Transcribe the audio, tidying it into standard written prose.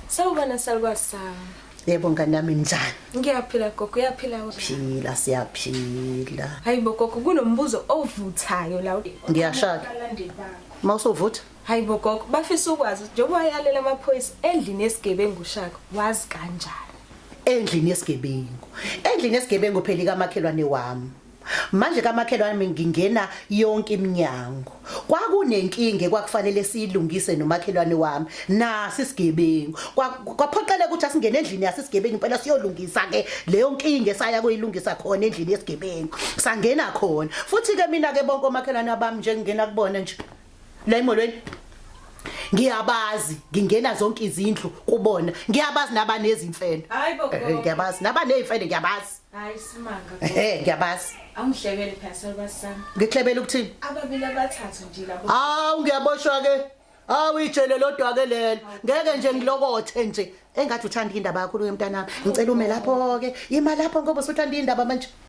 Sawubona salukwazi sami. Yebo ngani nami njani? Ngiyaphila gogo, uyaphila wena? Phila siyaphila. Hayibo gogo, kunombuzo ovuthayo la. Ngiyashaka. Mawusuvutha? Hayibo gogo, bafisa ukwazi njengoba wayalela amaphoyisa endlini yesigebengu uShaka, wazi kanjani? Endlini yesigebengu. Endlini yesigebengu phela kamakhelwane wami. Manje kamakhelwane wami ngingena yonke iminyango. Kwakunenkinga kwakufanele siyilungise nomakhelwane wami. Nasi isigebengu. Kwaphoqeleka ukuthi asingene endlini yasigebengu impela siyolungisa ke leyo nkinga esaya kuyilungisa khona endlini yesigebengu. Sangena khona. Futhi ke mina ke bonke omakhelwane bami nje ngingena kubona nje. La emolweni ngiyabazi ngingena zonke izindlu kubona ngiyabazi nabanezimfene Hayibo gogo, ngiyabazi nabanezimfene ngiyabazi hayi simanga. ngiyabazi Angihlebele phela salukwazi sami. ngiklebela ukuthini Ababili abathathu nje labo. ngiyaboshwa ke ijele lodwa ke lelo ngeke nje ngilokothe nje engathi uthanda indaba kakhulu yemntanami ngicela ume lapho ke ima lapho ngoba usuthanda indaba manje.